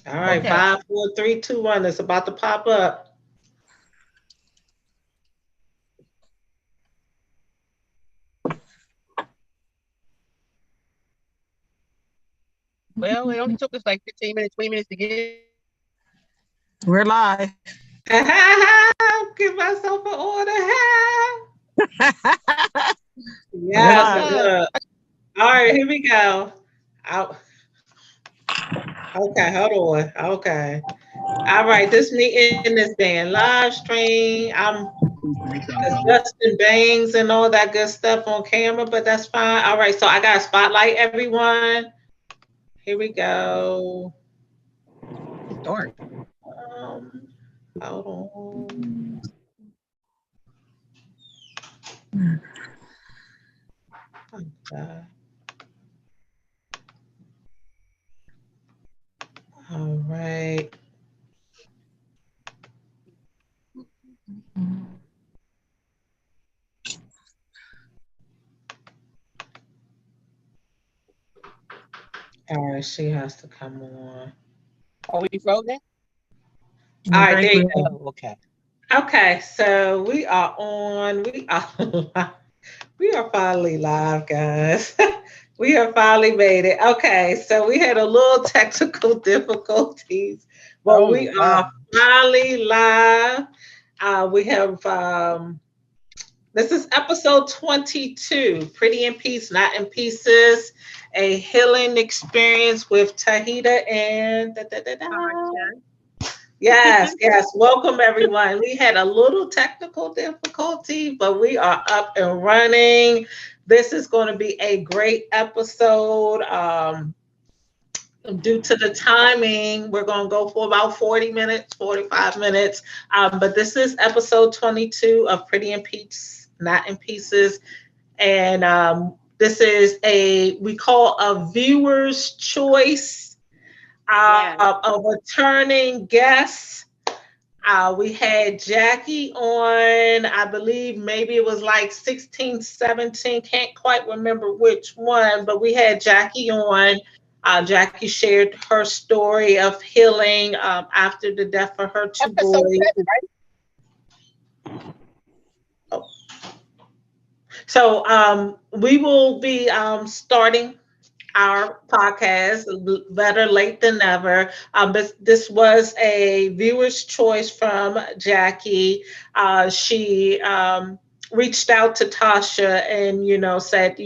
All right, Okay. 5, 4, 3, 2, 1. It's about to pop up. Well, it only took us like 15 minutes, 20 minutes to get it. We're live. Give myself an order. We're Yes, live. Voila. look. All right, here we go. Out. Okay, hold on. Okay. All right, this meeting is being live stream. I'm adjusting bangs and all that good stuff on camera, but that's fine. All right, so I got to spotlight everyone. Here we go. It's dark. Um, hold on. Okay. All right. All right, she has to come on. Are we frozen? All We're right, very there you good. go. Oh, okay. Okay, so we are on. We are we are finally live, guys. We have finally made it. Okay, so we had a little technical difficulties, but Oh we my God. are finally live. We have this is episode 22, Pretty in Peace, Not in Pieces, a healing experience with Tauheedah and da, da, da, da. Yes, yes. Welcome everyone. We had a little technical difficulty, but we are up and running. This is going to be a great episode. Due to the timing, we're going to go for about 40 minutes, 45 minutes. But this is episode 22 of Pretty in Peace, Not in Pieces. And this is we call a viewer's choice, Yes. a returning guest. We had Jackie on, I believe maybe it was like 16, 17, can't quite remember which one, but we had Jackie on. Jackie shared her story of healing after the death of her two Episode boys. 7, right? Oh, so we will be starting our podcast, Better Late Than Never. But this was a viewer's choice from Jackie. She reached out to Tasha and, said,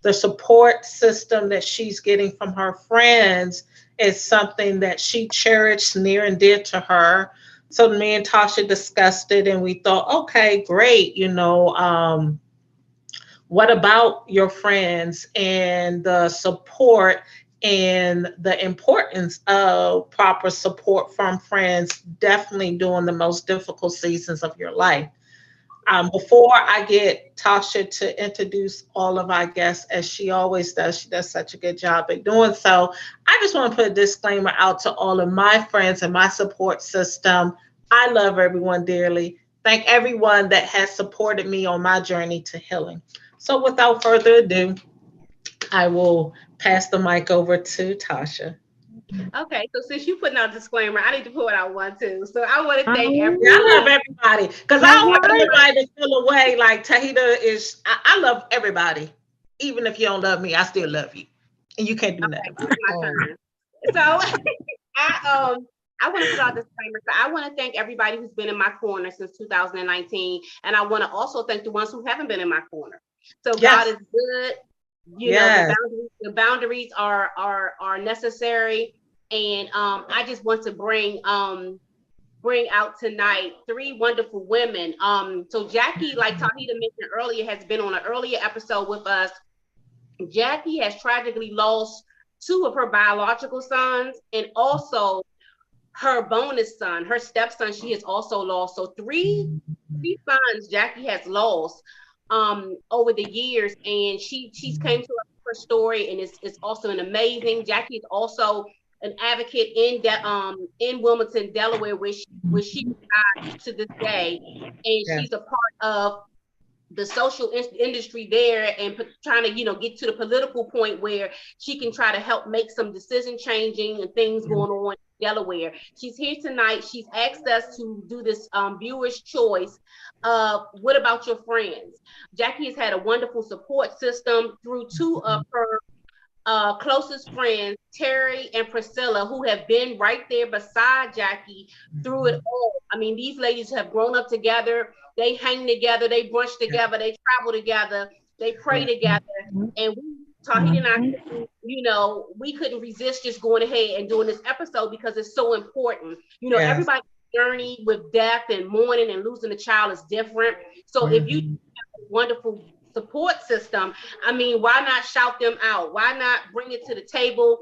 the support system that she's getting from her friends is something that she cherished near and dear to her. So me and Tasha discussed it and we thought, okay, great, what about your friends and the support and the importance of proper support from friends, definitely during the most difficult seasons of your life? Before I get Tasha to introduce all of our guests, as she always does, she does such a good job at doing so. I just want to put a disclaimer out to all of my friends and my support system. I love everyone dearly. Thank everyone that has supported me on my journey to healing. So, without further ado, I will pass the mic over to Tasha. Okay, so since you putting out a disclaimer, I need to put out one too. So I want to thank Yeah, I love everybody. everybody because I All don't want right. nobody to feel away like Tahita is. I love everybody. Even if you don't love me, I still love you. And you can't do nothing Okay, about it's it. my Oh, turn. So I want to put out a disclaimer. So I want to thank everybody who's been in my corner since 2019, and I want to also thank the ones who haven't been in my corner. So God Yes, is good. You know yes. the boundaries are necessary, and I just want to bring out tonight three wonderful women. So Jackie, like Tauheedah mentioned earlier, has been on an earlier episode with us. Jackie has tragically lost two of her biological sons and also her bonus son, her stepson, she has also lost. So three sons Jackie has lost over the years, and she's came to her story, and it's also an amazing. Jackie is also an advocate in Wilmington, Delaware, where she resides to this day, and Yes. she's a part of the social industry there and trying to, get to the political point where she can try to help make some decision changing and things going on in Delaware. She's here tonight. She's asked us to do this viewer's choice of what about your friends? Jackie has had a wonderful support system through two of her closest friends, Terry and Priscilla, who have been right there beside Jackie through it all. I mean, these ladies have grown up together. They hang together. They brunch together. They travel together. They pray together. And Tauheedah and I, we couldn't resist just going ahead and doing this episode because it's so important. Everybody's journey with death and mourning and losing a child is different. So if you have a wonderful support system, I mean, why not shout them out? Why not bring it to the table,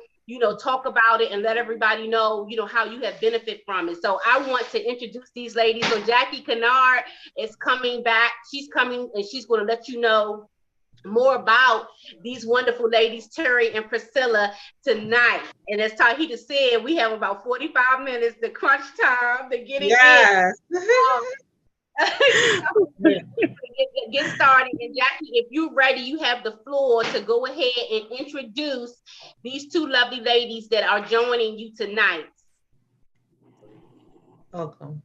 talk about it and let everybody know, how you have benefit from it. So I want to introduce these ladies. So Jackie Kennard is coming back. She's coming and she's going to let you know more about these wonderful ladies, Terry and Priscilla, tonight. And as Tauheedah said, we have about 45 minutes, the crunch time to get it in. Get started. And Jackie, if you're ready, you have the floor to go ahead and introduce these two lovely ladies that are joining you tonight. Welcome.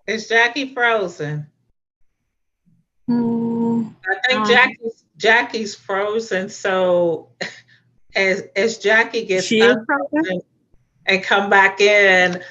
Is Jackie frozen? I think Jackie's frozen. So as Jackie gets frozen and come back in,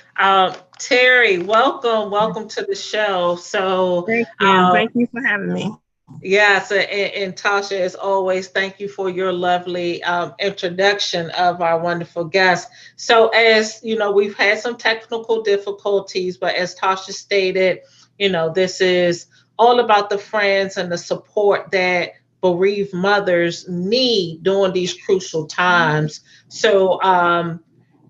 Terry, welcome to the show. So thank you for having me. Yes, and Tasha, as always, thank you for your lovely introduction of our wonderful guest. So as you know, we've had some technical difficulties, but as Tasha stated, this is all about the friends and the support that bereaved mothers need during these crucial times. So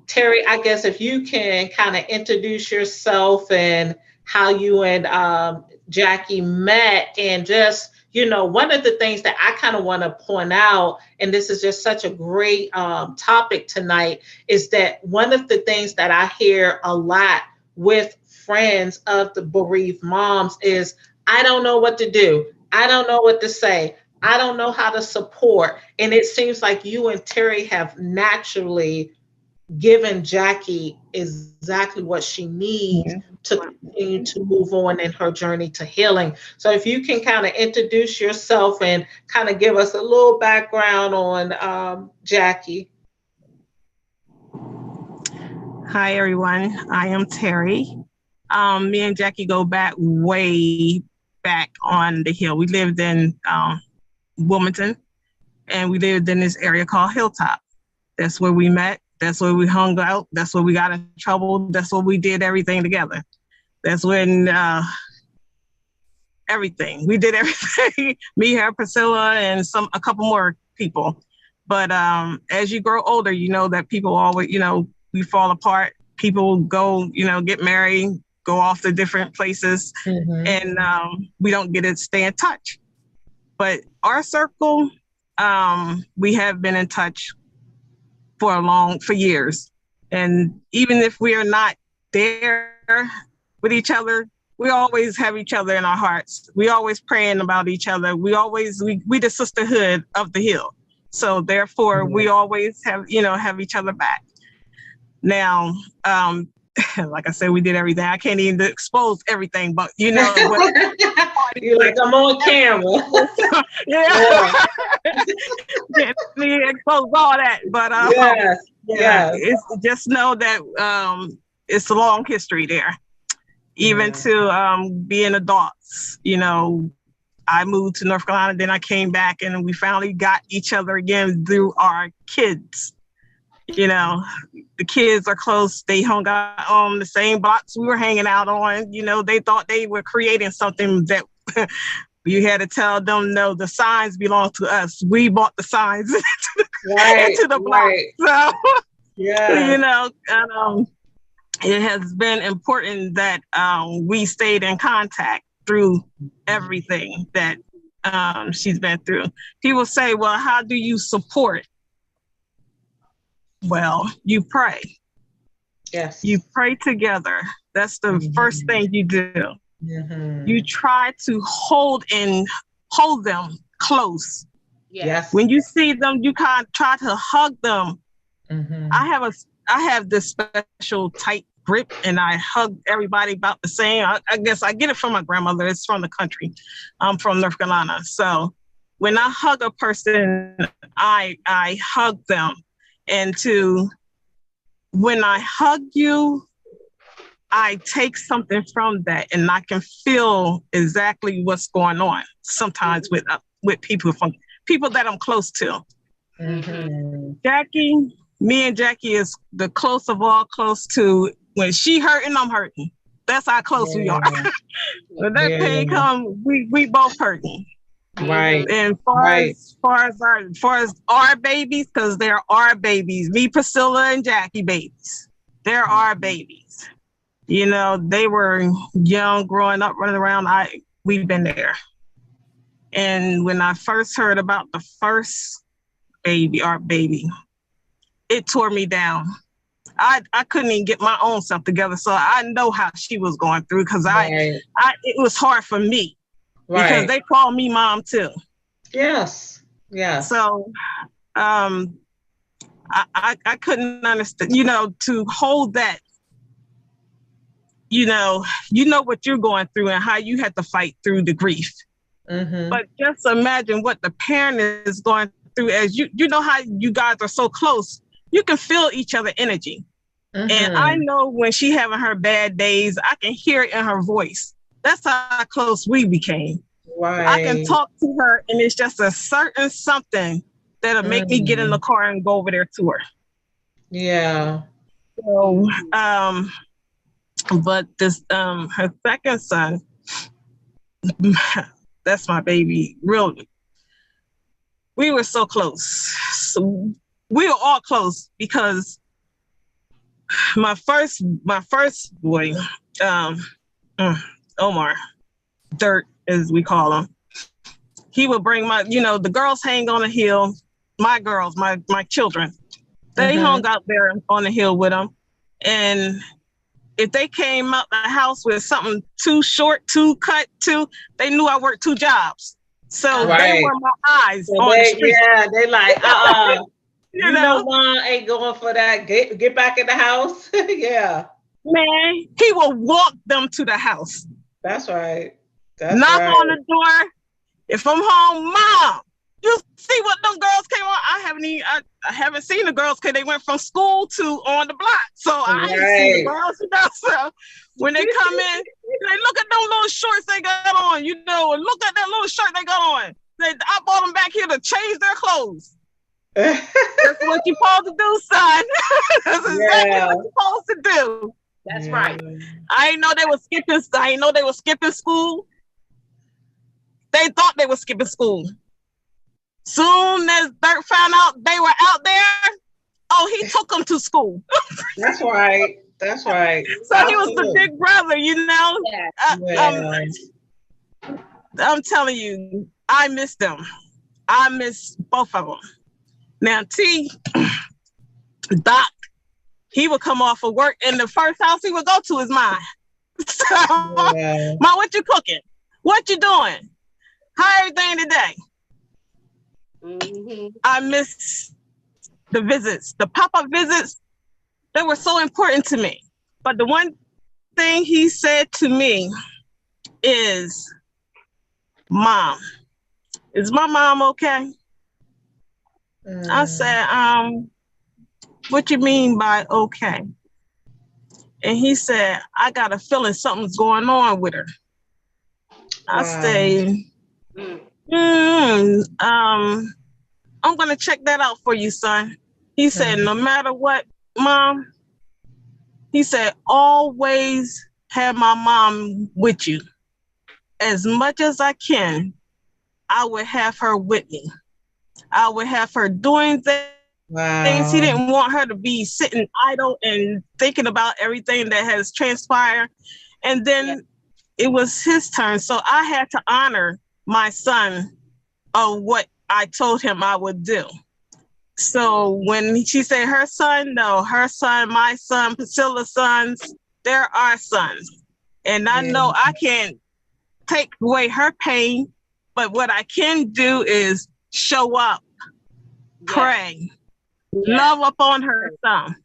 Terry, I guess if you can kind of introduce yourself and how you and Jackie met, and just, one of the things that I kind of want to point out, and this is just such a great topic tonight, is that one of the things that I hear a lot with friends of the bereaved moms is, I don't know what to do. I don't know what to say. I don't know how to support. And it seems like you and Terry have naturally given Jackie exactly what she needs to continue to move on in her journey to healing. So if you can kind of introduce yourself and kind of give us a little background on Jackie. Hi, everyone. I am Terry. Me and Jackie go back way back on the hill. We lived in Wilmington, and we lived in this area called Hilltop. That's where we met. That's where we hung out. That's where we got in trouble. That's where we did everything together. That's when everything. We did everything. Me, her, Priscilla, and a couple more people. But as you grow older, you know that people always, we fall apart. People go, get married, go off to different places, and we don't get to stay in touch. But our circle, we have been in touch for years. And even if we are not there with each other, we always have each other in our hearts. We always praying about each other. We the sisterhood of the hill. So therefore we always have each other back. Now, like I said, we did everything. I can't even expose everything, but you're like, I'm on camera. Can't expose all that, but it's just know that it's a long history there. Even to being adults, I moved to North Carolina, then I came back, and we finally got each other again through our kids. The kids are close. They hung out on the same blocks we were hanging out on. They thought they were creating something that you had to tell them, no, the signs belong to us. We bought the signs into the block. So, it has been important that we stayed in contact through everything that she's been through. People say, well, how do you support? Well, you pray. Yes. You pray together. That's the first thing you do. You try to hold them close. Yes. When you see them, you kind of try to hug them. I have this special tight grip, and I hug everybody about the same. I guess I get it from my grandmother. It's from the country. I'm from North Carolina. So when I hug a person, I hug them. And when I hug you, I take something from that, and I can feel exactly what's going on sometimes with people that I'm close to. Jackie, me and Jackie is the close of all close to. When she hurting, I'm hurting. That's how close we are. When that pain comes, we both hurting. Right. And far as our babies, because they're our babies, me, Priscilla, and Jackie babies. They're our babies. You know, they were young, growing up, running around. We've been there. And when I first heard about the first baby, our baby, it tore me down. I couldn't even get my own self together. So I know how she was going through, because it was hard for me, because they call me mom too. Yes. Yes. So I couldn't understand, to hold that, you know what you're going through and how you had to fight through the grief. But just imagine what the parent is going through, as you know how you guys are so close. You can feel each other's energy. And I know when she having her bad days, I can hear it in her voice. That's how close we became. I can talk to her, and it's just a certain something that'll make me get in the car and go over there to her. Yeah. So, but this, her second son, that's my baby. Really, we were so close. So we were all close, because my first boy, Omar, Dirt as we call him, he would bring the girls hang on the hill. My girls, my children, they hung out there on the hill with him. And if they came out the house with something too short, too cut, they knew I worked 2 jobs. So they were my eyes on the street. Yeah, they like, you know, Mom ain't going for that. Get back in the house. Yeah. Man, he will walk them to the house. That's right. Knock on the door. If I'm home, Mom, you see what them girls came on? I haven't seen the girls, because they went from school to on the block. So I ain't seen the girls. So when they come in, they look at them little shorts they got on, and look at that little shirt they got on. I brought them back here to change their clothes. That's what you're supposed to do, son. That's exactly what you're supposed to do. That's right. I didn't know they were skipping school. They thought they were skipping school. Soon as Dirt found out they were out there, he took them to school. That's right. So he was the big brother, I'm telling you, I miss them. I miss both of them. Now, Doc, he would come off of work, and the first house he would go to is mine. So, Mom, what you cooking? What you doing? How everything today? I miss the visits, the pop-up visits. They were so important to me. But the one thing he said to me is, Mom, is my mom okay? I said, what you mean by okay? And he said, I got a feeling something's going on with her. I say, I'm going to check that out for you, son. He said, no matter what, Mom, he said, always have my mom with you. As much as I can, I would have her with me. I would have her doing things. He didn't want her to be sitting idle and thinking about everything that has transpired. And then it was his turn. So I had to honor my son of what I told him I would do. So when she said her son, no, her son, my son, Priscilla's sons, they're our sons. And I know I can't take away her pain, but what I can do is show up, pray, love upon her son,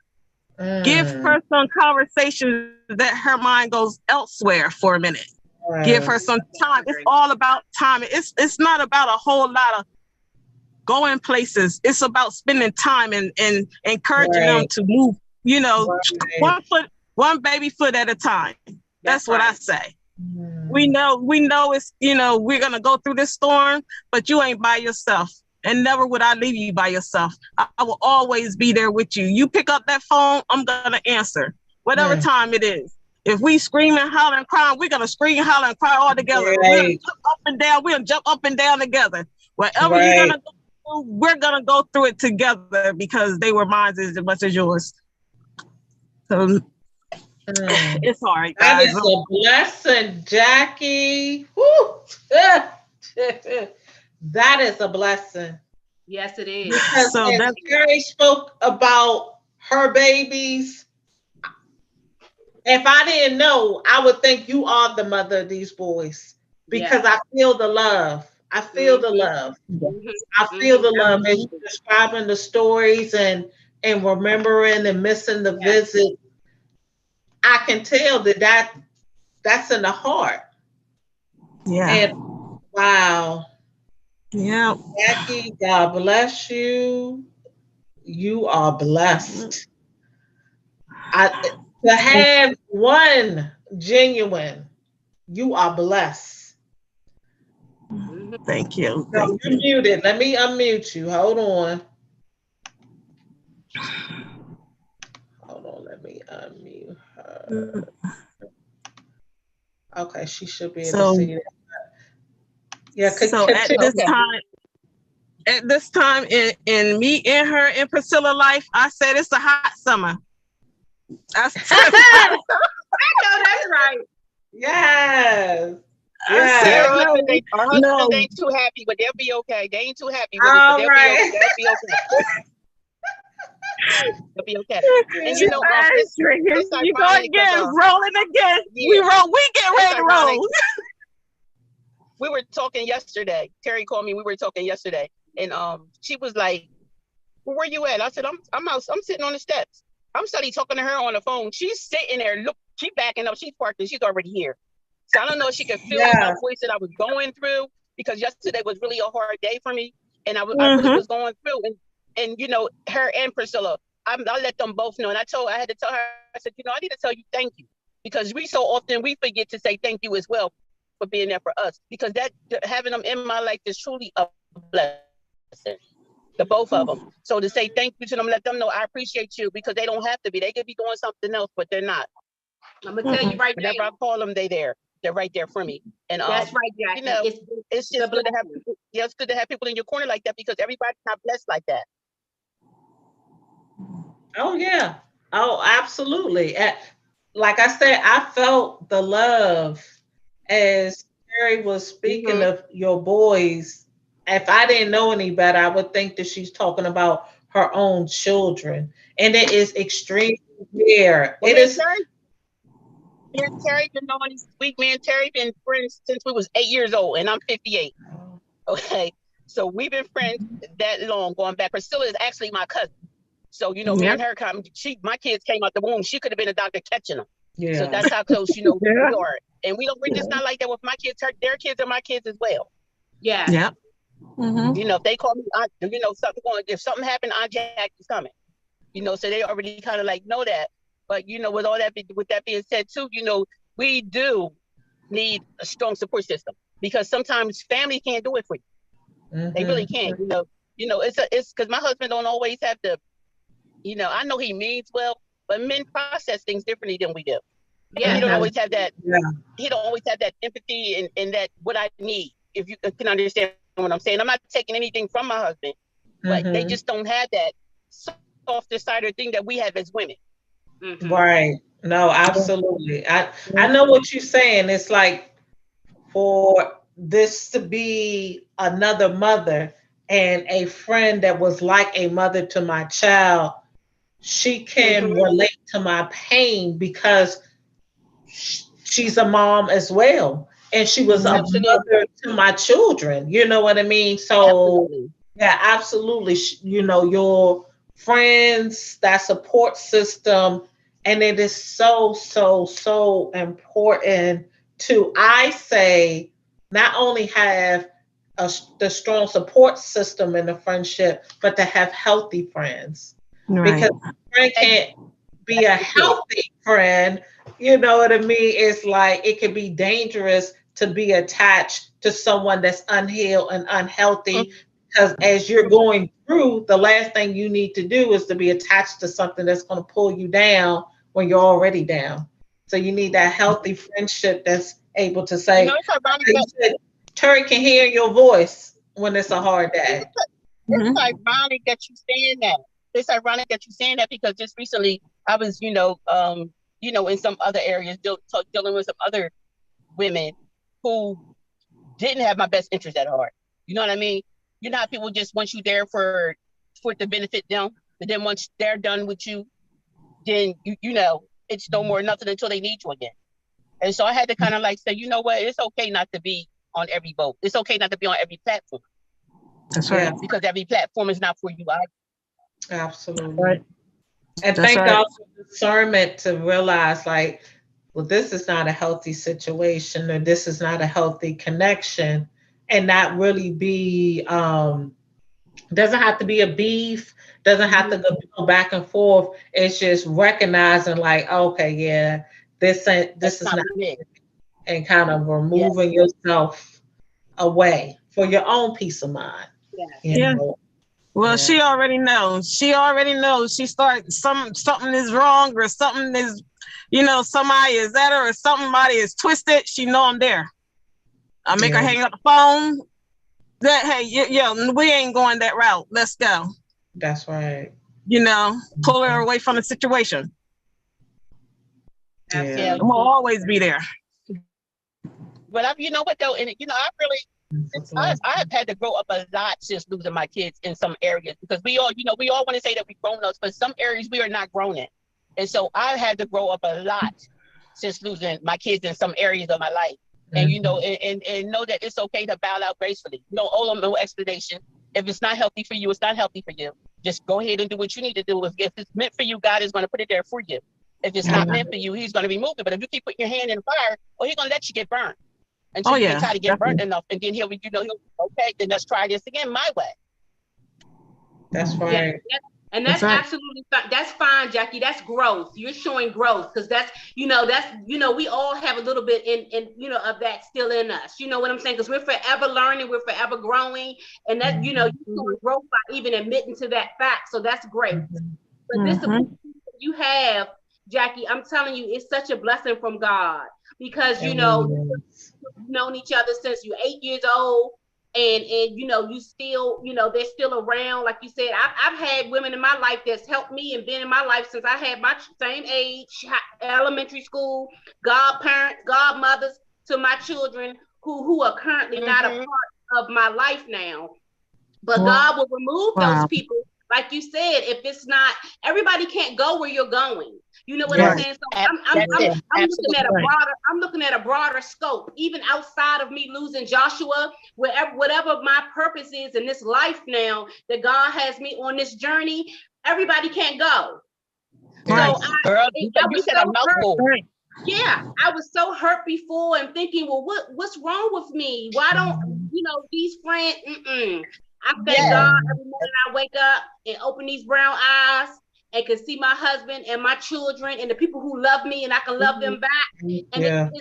give her some conversations that her mind goes elsewhere for a minute. Give her some time. It's all about time. It's not about a whole lot of going places. It's about spending time and encouraging them to move, one baby foot at a time. That's what I say. We know it's, we're going to go through this storm, but you ain't by yourself. And never would I leave you by yourself. I will always be there with you. You pick up that phone, I'm going to answer, whatever time it is. If we scream and holler and cry, we're going to scream, holler, and cry all together. We're going to jump up and down. We're going to jump up and down together. Whatever you're going to go through, we're going to go through it together because they were mine as much as yours. So it's hard, guys. That is a blessing, Jackie. Woo. That is a blessing. Yes, it is. Because so as Terry spoke about her babies, if I didn't know, I would think you are the mother of these boys because I feel the love. I feel the love. I feel the love as you're describing the stories and remembering and missing the visit. I can tell that's in the heart. Yeah. And wow. Yeah. Jackie, God bless you. You are blessed. To have one genuine, you are blessed. Thank you. No, you're muted. Let me unmute you. Hold on. Let me unmute her. Okay, she should be able to see it. Yeah, so at this time in me and her and Priscilla life, I said it's a hot summer. I know that's right. Yes. Our husbands ain't too happy, but they'll be okay. They ain't too happy with it, but they'll be okay. They'll be okay. And you go again, rolling again. We get ready to roll. We were talking yesterday. Terry called me. We were talking yesterday, and she was like, well, "Where you at?" I said, "I'm out. I'm sitting on the steps. I'm studying talking to her on the phone. She's sitting there. Look, she's backing up. She's parked, and she's already here. So I don't know if she could feel in my voice that I was going through because yesterday was really a hard day for me, and I really was going through. And her and Priscilla, I let them both know. And I had to tell her. I said, I need to tell you thank you because we so often we forget to say thank you as well for being there for us because that having them in my life is truly a blessing. The both of them. So to say thank you to them, let them know I appreciate you because they don't have to be. They could be doing something else, but they're not. I'm gonna tell you right now. Whenever I call them, they're right there for me. And that's right, Jackie. It's just good to have people. Yeah, it's good to have people in your corner like that because everybody's not blessed like that. Oh yeah. Oh, absolutely. Like I said, I felt the love as Terry was speaking of your boys. If I didn't know any better, I would think that she's talking about her own children. And it is extremely rare. Well, me and Terry been knowing this week. Me and Terry been friends since we was 8 years old, and I'm 58. Okay. So we've been friends that long, going back. Priscilla is actually my cousin. So, me and her, my kids came out the womb. She could have been a doctor catching them. Yeah. So that's how close, we are. And we're just not like that with my kids. Their kids are my kids as well. Yeah. Yeah. If they call me, if something happened, Aunt Jackie's coming. So they already kind of like know that. But, with that being said too, we do need a strong support system because sometimes family can't do it for you. They really can't, it's because my husband don't always have to, I know he means well, but men process things differently than we do. Yeah. He don't always have that. Yeah. He don't always have that empathy and that what I need. If you can understand what I'm saying, I'm not taking anything from my husband, but they just don't have that softer side of thing that we have as women. Right. No, absolutely. I know what you're saying. It's like for this to be another mother and a friend that was like a mother to my child, she can relate to my pain because she's a mom as well. And she was a mother to my children. You know what I mean? So, yeah, absolutely. Your friends, that support system, and it is so, so, so important to, I say, not only have the strong support system in the friendship, but to have healthy friends. Right. Because a friend can't be a healthy friend. You know what I mean? It's like it can be dangerous to be attached to someone that's unhealed and unhealthy. Because as you're going through, the last thing you need to do is to be attached to something that's going to pull you down when you're already down. So you need that healthy friendship that's able to say, It's ironic like you said, Terry can hear your voice when it's a hard day. it's ironic that you saying that. It's ironic that you saying that because just recently I was, in some other areas dealing with some other women who didn't have my best interest at heart. You know what I mean? You know how people just want you there for it to benefit them, but then once they're done with you, then it's no more nothing until they need you again. And so I had to kind of like say, you know what? It's okay not to be on every boat. It's okay not to be on every platform. That's right. Because every platform is not for you. Absolutely. Right. And That's thank right. God for discernment to realize, like, well, this is not a healthy situation, or this is not a healthy connection, and not really be doesn't have to be a beef, doesn't have to go back and forth. It's just recognizing, like, okay, yeah, this is not it. And kind of removing yourself away for your own peace of mind. You know? Well, she already knows. She already knows. She starts something is wrong, or something is, somebody is at her, or somebody is twisted. She know I'm there. I make her hang up the phone. We ain't going that route. Let's go. That's right. Pull her away from the situation. Yeah. We'll always be there. But you know what though, and I really. I've had to grow up a lot since losing my kids in some areas because we all want to say that we've grown up, but some areas we are not grown in. And so I had to grow up a lot since losing my kids in some areas of my life. And, and know that it's okay to bow out gracefully. No explanation. If it's not healthy for you, it's not healthy for you. Just go ahead and do what you need to do. If it's meant for you, God is going to put it there for you. If it's not meant for you, he's going to remove it. But if you keep putting your hand in the fire, he's going to let you get burned. Until you try to get burnt enough, and then he'll okay, then let's try this again my way. That's right. Yeah, and that's absolutely fine. That's fine, Jackie. That's growth. You're showing growth because we all have a little bit in of that still in us. You know what I'm saying? Because we're forever learning, we're forever growing, and that you're showing growth by even admitting to that fact. So that's great. But this you have, Jackie, I'm telling you, it's such a blessing from God because you've known each other since you're 8 years old, and you still they're still around. Like you said, I've had women in my life that's helped me and been in my life since I had my same age, elementary school, godparents, godmothers to my children who are currently not a part of my life now. But God will remove those people. Like you said, if it's not, everybody can't go where you're going. You know what I'm saying? So I'm looking at a broader scope, even outside of me losing Joshua, whatever my purpose is in this life now that God has me on this journey, everybody can't go. Right. So you said a mouthful. Yeah, I was so hurt before and thinking, well, what's wrong with me? Why don't these friends? I thank God every morning I wake up and open these brown eyes and can see my husband and my children and the people who love me, and I can love them back. And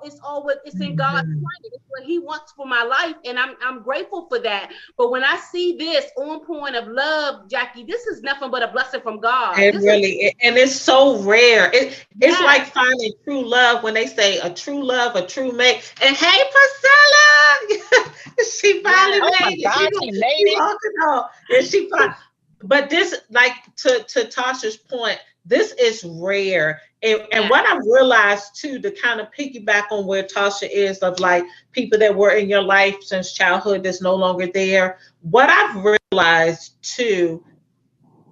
it's in God's plan. It's what He wants for my life, and I'm grateful for that. But when I see this on point of love, Jackie, this is nothing but a blessing from God. And it's so rare. It's like finding true love when they say a true love, a true mate. And hey, Priscilla, she finally made it. She made it. But this, like to Tasha's point, this is rare. And what I've realized too, to kind of piggyback on where Tasha is, of like people that were in your life since childhood that's no longer there. What I've realized too,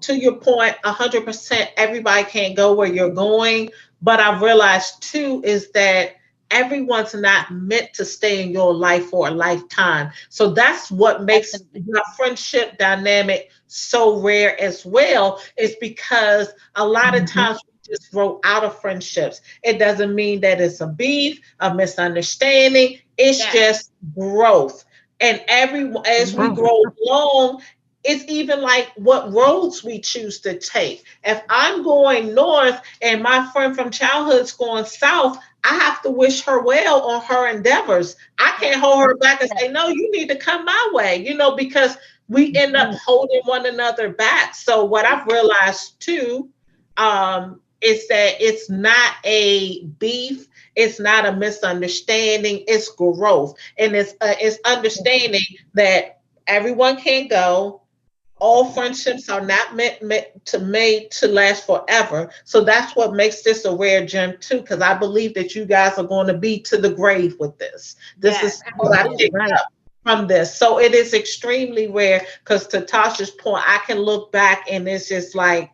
to your point, 100%, everybody can't go where you're going. But I've realized too is that everyone's not meant to stay in your life for a lifetime. So that's what makes the friendship dynamic so rare as well, is because a lot of Mhm. times we just grow out of friendships. It doesn't mean that it's a beef, a misunderstanding. It's Yes. just growth. And as we Growth. grow along, it's even like what roads we choose to take. If I'm going north and my friend from childhood's going south, I have to wish her well on her endeavors. I can't hold her back and say, no, you need to come my way, because we end up holding one another back. So what I've realized too, is that it's not a beef, it's not a misunderstanding, it's growth. And it's understanding that everyone can go, all friendships are not made to last forever. So that's what makes this a rare gem too, because I believe that you guys are going to be to the grave with this. This Yes, is what I absolutely. picked up from this. So it is extremely rare, because to Tasha's point, I can look back and it's just like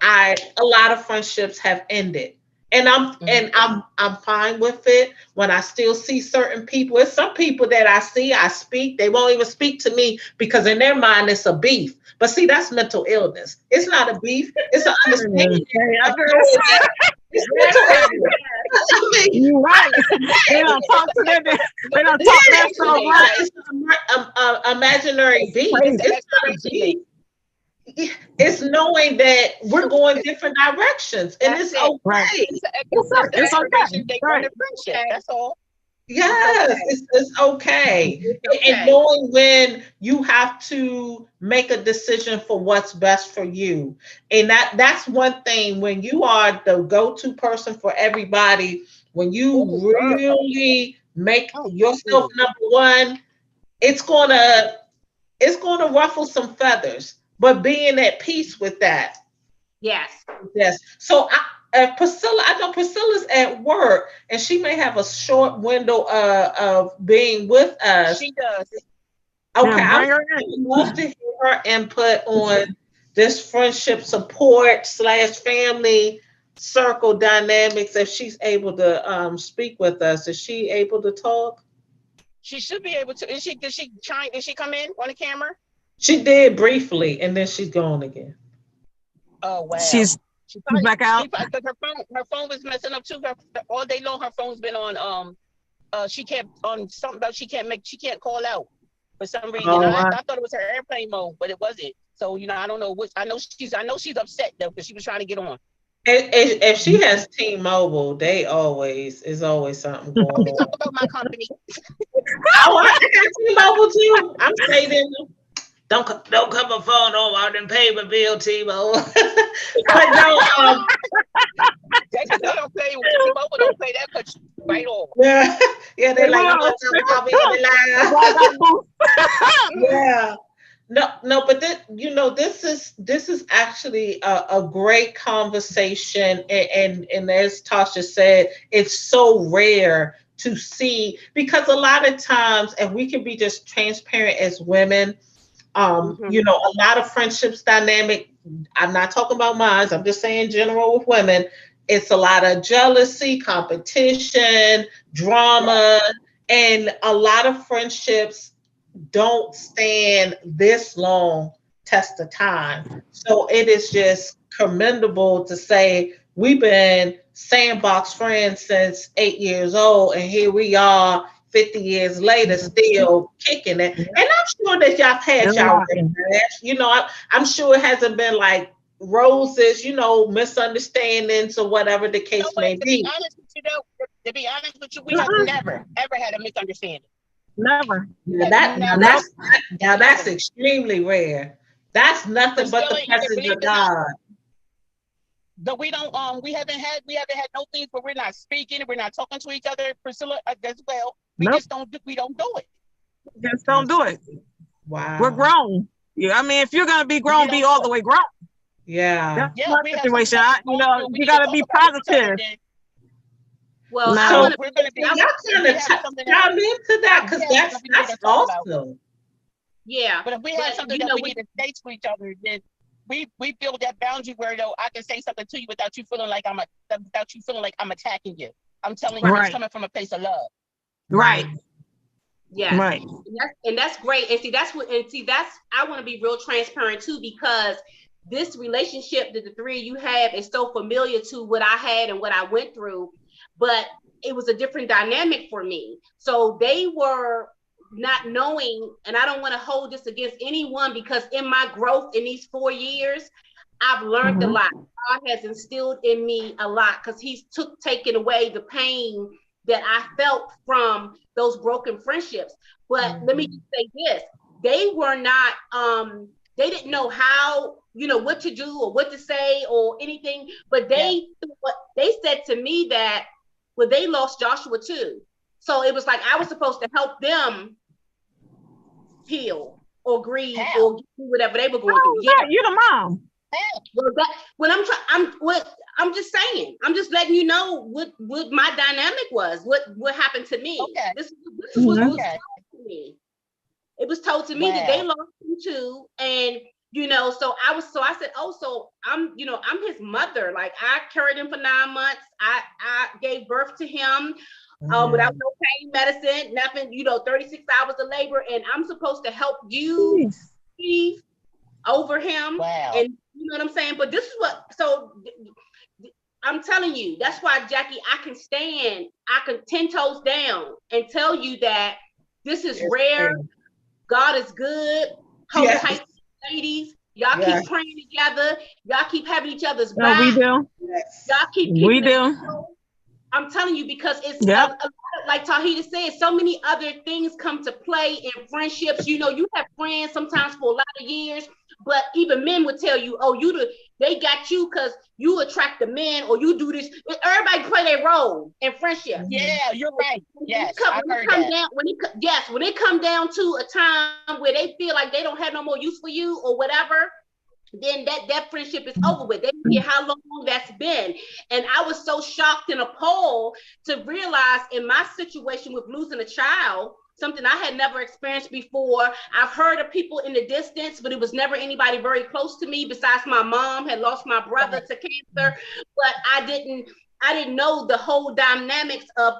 a lot of friendships have ended. And I'm fine with it. When I still see certain people, it's some people that I speak, they won't even speak to me because in their mind it's a beef. But see, that's mental illness. It's not a beef, it's an understanding of knowing that it's Yes, mental yes, illness. yes. I mean, You right. They don't talk to that. They don't talk yeah, that so much. it's an imaginary beef. It's Crazy. an It's not a expiration beef. date. It's knowing that we're going different directions, and That's it's it. Right. okay. It's the It's expiration okay. date on Right. the friendship. Okay. That's all. It's Yes, okay. it's okay. It's And okay. knowing when you have to make a decision for what's best for you. And that's one thing, when you are the go-to person for everybody, when you Oh, girl. really make Oh, yourself mm. number one, it's gonna it's gonna ruffle some feathers. But being at peace with that. Yes. Yes. So Priscilla, I know Priscilla's at work and she may have a short window of being with us. She does. Yeah, Okay, I bring her would in. love to hear her input on this friendship support slash family circle dynamics if she's able to speak with us. Is she able to talk? She should be able to. Did she come in on the camera? She did briefly and then she's gone again. Oh wow. She's She she's probably back out. because her phone was messing up too. All day long her phone's been on she can't on something about she can't call out for some reason. Oh, I thought it was her airplane mode, but it wasn't. So I don't know what I know she's upset though because she was trying to get on. if she has T-Mobile, there's always something Don't going be on. talking about my company. I got T-Mobile too. I'm saving. Don't come a phone over. I didn't pay my bill, T-Mobile. But no, They don't play with T-Mobile. Don't play that much right off. yeah, yeah. They They like, will. I'll be in That's the why I line. got boost. Yeah. No, no, but this is actually a great conversation, and as Tasha said, it's so rare to see, because a lot of times, and we can be just transparent as women. Hmm. A lot of friendships dynamic. I'm not talking about mine. I'm just saying general with women. It's a lot of jealousy, competition, drama, and a lot of friendships don't stand this long test of time. So it is just commendable to say we've been sandbox friends since 8 years old, and here we are 50 years later still kicking it. And I'm sure that y'all have had Still y'all rocking. regrets. I'm sure it hasn't been like roses, misunderstandings or whatever the No, case but may to be be. honest with you, though, to be honest with you, we have Uh-uh. never ever had a misunderstanding. Never. We Now have that now never, Nope. that's now that's never. extremely rare. That's nothing but the Priscilla, either presence believe of it or not, God. but we haven't had no things where we're not speaking, we're not talking to each other. Priscilla, as well. Nope. We don't do it. Just don't do it. We're Wow. grown. Yeah, I mean, if you're gonna be We grown, don't be do all the it. way grown. Yeah. That's Yeah, my we have something situation. that we've You gone know, through. We you need to got to talk be about it with each other. positive. Then Well, I So No. want we're gonna y'all be. kind If we of have something that chime into that if we because have something we need that's to talk about. awesome. yeah, But if we have but something you that know, we need to say to each other, then we build that boundary where though I can say something to you without you feeling like I'm attacking you. I'm telling you it's Right. coming from a place of love. Right. yes, Right. and that's great. And see, that's I want to be real transparent too, because this relationship that the three of you have is so familiar to what I had and what I went through, but it was a different dynamic for me. So they were not knowing, and I don't want to hold this against anyone because in my growth in these 4 years, I've learned a Mhm. lot. God has instilled in me a lot because He's taken away the pain that I felt from those broken friendships. But let me just say this: they were not. They didn't know how, what to do or what to say or anything. But Yeah. they said to me that, well, they lost Joshua too. So it was like I was supposed to help them heal or grieve How? or do whatever they were going through. Oh, Yeah. yeah, you the mom. How? Well, that when I'm just saying, I'm just letting you know what my dynamic was, what happened to me. Okay. This is what Mhm. was Okay. told to me. It was told to me that they Wow. lost him too, and so I said, oh, so I'm his mother. Like I carried him for 9 months. I gave birth to him without no pain medicine, nothing. 36 hours of labor, and I'm supposed to help you Jeez. grieve over him, Wow. and you know what I'm saying. But this is what I'm telling you. That's why, Jackie, I can 10 toes down and tell you that this is Yes, rare. ma'am. God is good. Hold Yes. tight, ladies. Y'all Yes. keep praying together. Y'all keep having each other's No, we back. do. Yes. Y'all keep We keeping it do. real. I'm telling you, because it's Yep. like Tauheedah said, so many other things come to play in friendships. You have friends sometimes for a lot of years, but even men would tell you, oh, they got you because you attract the men or you do this. Everybody play their role in friendship. Yeah, you're right. Yes, I've heard that. When it come down to a time where they feel like they don't have no more use for you or whatever, then that friendship is over with. They don't care how long that's been. And I was so shocked and appalled to realize in my situation with losing a child, something I had never experienced before. I've heard of people in the distance, but it was never anybody very close to me besides my mom had lost my brother to cancer. But I didn't know the whole dynamics of,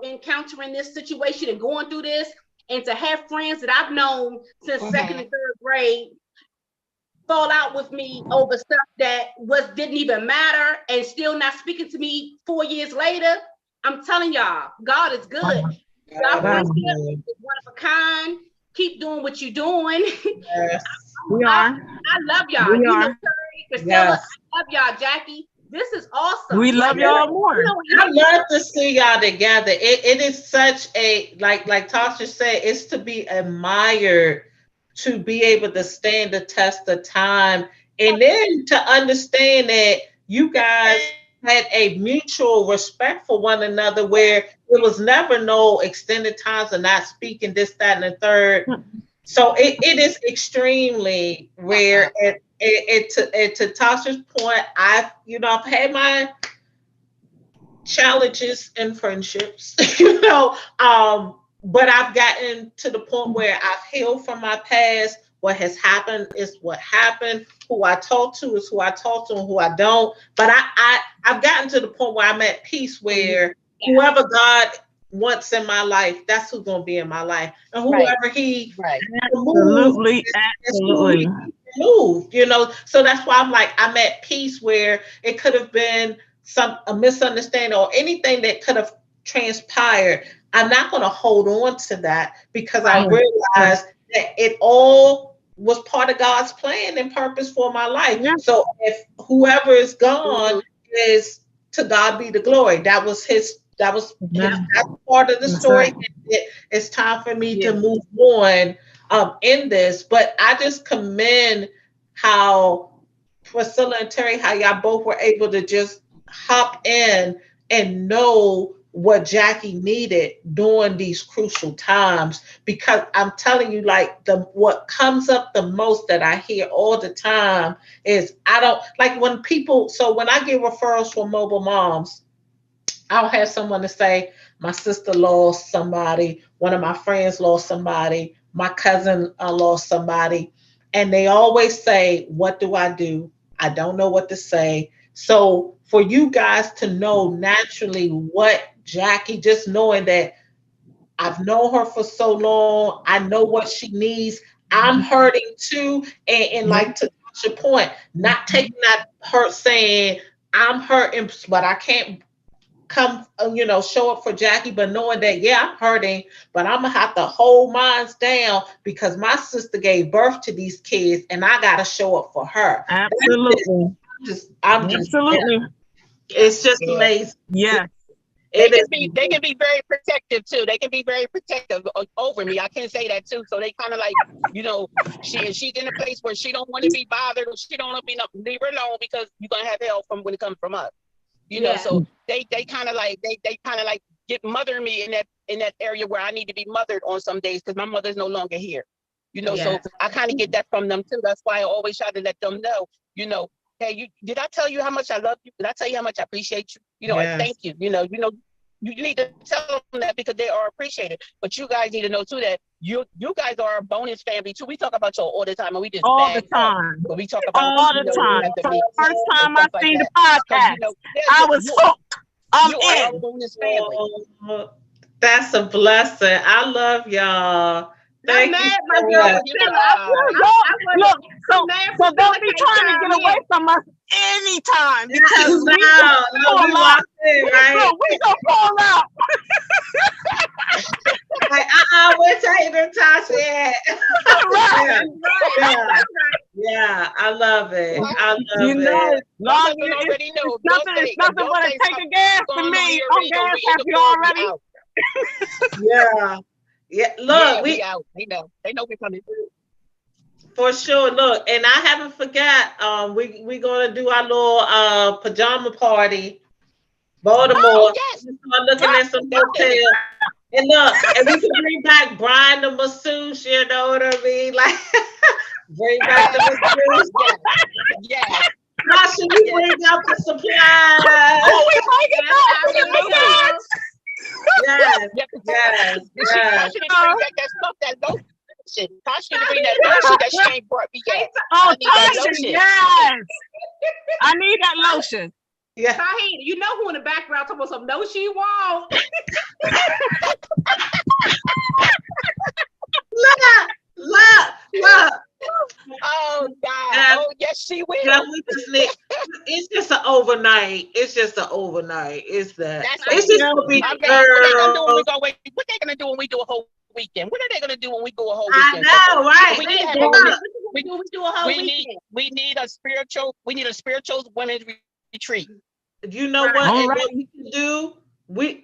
encountering this situation and going through this. And to have friends that I've known since second and third grade fall out with me over stuff that didn't even matter and still not speaking to me 4 years later. I'm telling y'all, God is good. Y'all God is friendship good. is one of a kind. Keep doing what you're doing. Yes. We I, are. I love y'all. We You know, are. Terry, Priscilla, Yes. I love y'all, Jackie. This is awesome. We Like, love y'all more. I love to see y'all together. It is such a like Tasha said, it's to be admired to be able to stand the test of time and then to understand that you guys had a mutual respect for one another where it was never no extended times of not speaking this, that, and the third. So it is extremely rare. And to Tasha's point, I've had my challenges in friendships, but I've gotten to the point where I've healed from my past. What has happened is what happened. Who I talk to is who I talk to, and who I don't. But I've gotten to the point where I'm at peace where whoever God wants in my life, that's who's gonna be in my life. And Right. whoever he Right. removes Absolutely. is who he Absolutely. removed. So that's why I'm at peace where it could have been a misunderstanding or anything that could have transpired. I'm not going to hold on to that because I right. realize that it all was part of God's plan and purpose for my life. Yeah. So if whoever is Mhm. gone is to God be the glory. Yeah. That's part of the That's story. right. It's time for me to Yeah. move on in this. But I just commend how Priscilla and Terry, how y'all both were able to just hop in and know what Jackie needed during these crucial times. Because I'm telling you, like, the what comes up the most that I hear all the time is, I don't like when people, so when I get referrals from mobile moms, I'll have someone to say, my sister lost somebody, one of my friends lost somebody, my cousin lost somebody. And they always say, what do I do? I don't know what to say. So for you guys to know naturally what Jackie, just knowing that I've known her for so long, I know what she needs. I'm hurting too. And like, to your point, not taking that hurt, saying I'm hurting, but I can't come, show up for Jackie, but knowing that, yeah, I'm hurting, but I'm gonna have to hold mine down because my sister gave birth to these kids and I gotta show up for her. Absolutely. I'm just, Absolutely. it's just amazing. Yeah. They can be very protective too. They can be very protective over me. I can say that too. So they kind of like, she's in a place where she don't want to be bothered, or she don't want to be, leave her alone, because you're gonna have help from when it comes from us. So they kind of like get mother me in that area where I need to be mothered on some days, because my mother's no longer here. So I kind of get that from them too. That's why I always try to let them know, hey, did I tell you how much I love you? Did I tell you how much I appreciate you? And thank you. You need to tell them that, because they are appreciated. But you guys need to know too that you guys are a bonus family too. We talk about y'all all the time, and we just all the time. But we talk about all the time. From the first time I seen the podcast, I was hooked. I'm in. A bonus family. That's a blessing. I love y'all. Thank you so much. Look, so don't be trying to get away from us anytime, because we locked in, right? We gonna pull out. Like, we're taking Tasha. Yeah, I love it. I love it. Already know. Nothing but a take a gas to me. I'm gas happy already. Yeah. Look, we out. They know we're coming through. For sure. Look, and I haven't forgot. We're gonna do our little pajama party, Baltimore. Oh, yes. Start looking at some hotels. And look, and we can bring back Brian the masseuse. You know what I mean? Like, bring back the masseuse. Yes. How should we bring up the supplies? Oh, we might get that. Yes. Tasha didn't bring back that stuff, that lotion. Tasha didn't bring that lotion that she ain't brought me yet. Oh, Tasha, yes. I need that lotion. Yeah. Tauheedah, you know who in the background talking about something? No, she won't. Look. Oh God! Oh yes, she will. It's just an overnight. It's just an overnight. It's that. It's just gonna be what they gonna do when we do a whole weekend? What are they gonna do when we do a whole weekend? I know, right? We need a spiritual. We need a spiritual women's retreat. You know what? What we can do? If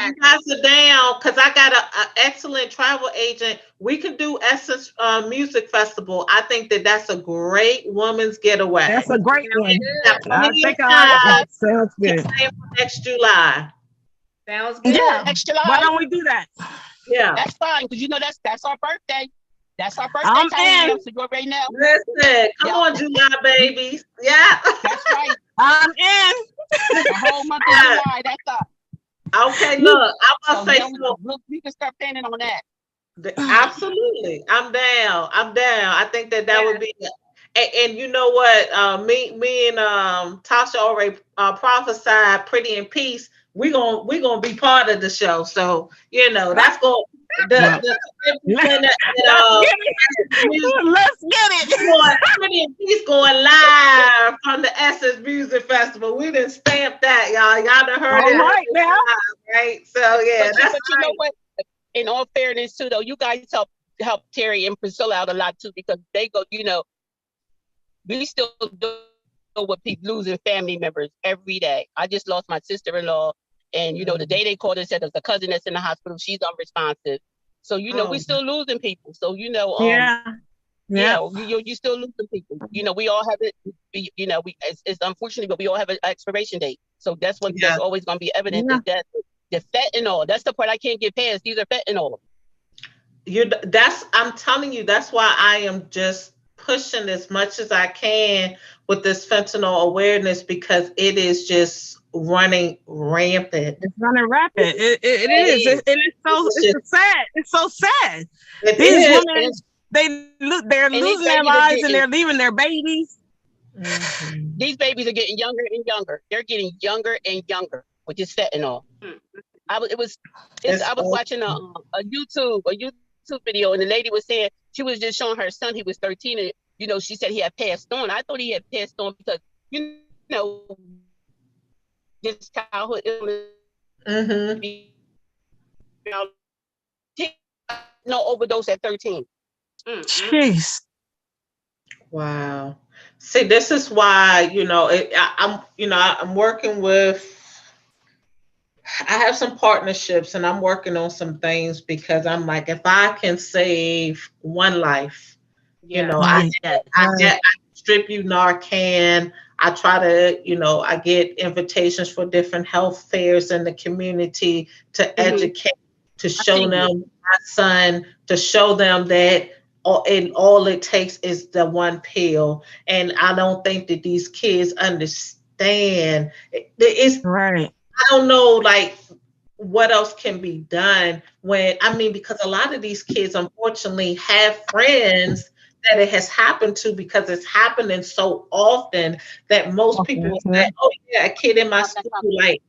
you guys are down, because I got an excellent travel agent, we can do Essence Music Festival. I think that's a great woman's getaway. That's a great one. I think sounds good. Next July. Sounds good. Yeah. Next July. Why don't we do that? Yeah. That's fine, because that's our birthday. That's our birthday time. So you're right now. Listen, come on, July babies. Yeah. That's right. I'm in. The whole month of July. That's up. Okay, look, I must say so. Look, we can start planning on that. Absolutely, I'm down. I think that would be, and you know what? Me and Tasha already prophesied Pretty in Peace. We gonna be part of the show. So that's going. Let's get it. Pretty in Peace going live from the Essence Music Festival. We didn't stamp that, y'all. Y'all done heard it right now, right? So yeah, but you know what? In all fairness, too, though, you guys help Terry and Priscilla out a lot too, because they go. We still do with people losing family members every day. I just lost my sister-in-law. And, the day they called and said there's a cousin that's in the hospital, she's unresponsive. So, we still losing people. So, you still losing people. We all have it, it's unfortunate, but we all have an expiration date. So that's one that's always going to be evident, that The fentanyl. That's the part I can't get past. These are fentanyl. I'm telling you, that's why I am just pushing as much as I can with this fentanyl awareness, because it is just running rampant. It's running rapid. It It is. is. And It's just, sad. It's so sad. it These is. women, they're And these losing their babies are lives and getting they're leaving their babies. Mhm. these babies are getting younger and younger. They're getting younger and younger with this fentanyl. Mm. I It's was watching a YouTube video, and the lady was saying she was just showing her son. He was 13, and she said he had passed on. I thought he had passed on because just childhood illness, mm-hmm. no overdose at 13. Jeez. Wow. See, this is why, I'm working with, I have some partnerships and I'm working on some things, because I'm like, if I can save one life, Yeah. Right. Yes. I distribute Narcan. I try to, I get invitations for different health fairs in the community to Mhm. educate, to I show see you. them my son, to show them that all it takes is the one pill. And I don't think that these kids understand. Right. I don't know, like, what else can be done because a lot of these kids unfortunately have friends that it has happened to, because it's happening so often that most people Okay. will Yeah. say, oh yeah, a kid in my school, like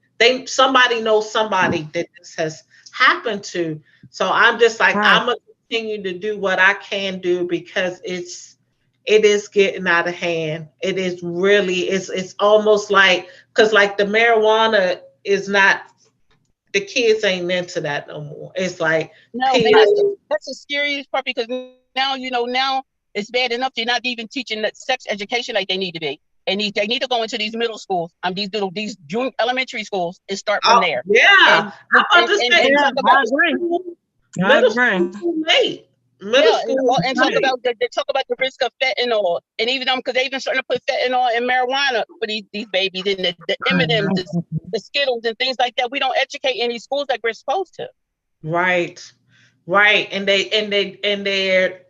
somebody knows somebody that this has happened to. So I'm just like, Right. I'm gonna continue to do what I can do, because it is getting out of hand. It is really, it's almost like, because like the marijuana is not, the kids ain't into that no more. It's like No, and pills. that's the scariest part, because now it's bad enough they're not even teaching the sex education like they need to be. And they need to go into these middle schools, these junior elementary schools, and start from Oh there. yeah, And I'm about to say and Yeah, talk about I agree. I middle agree. school too late. Middle yeah, school is and too talk late. about they talk about the risk of fentanyl, and even them, because they even starting to put fentanyl in marijuana for these babies, and the M&Ms, the Skittles, and things like that. We don't educate in these schools like we're supposed to. Right, right, and they're,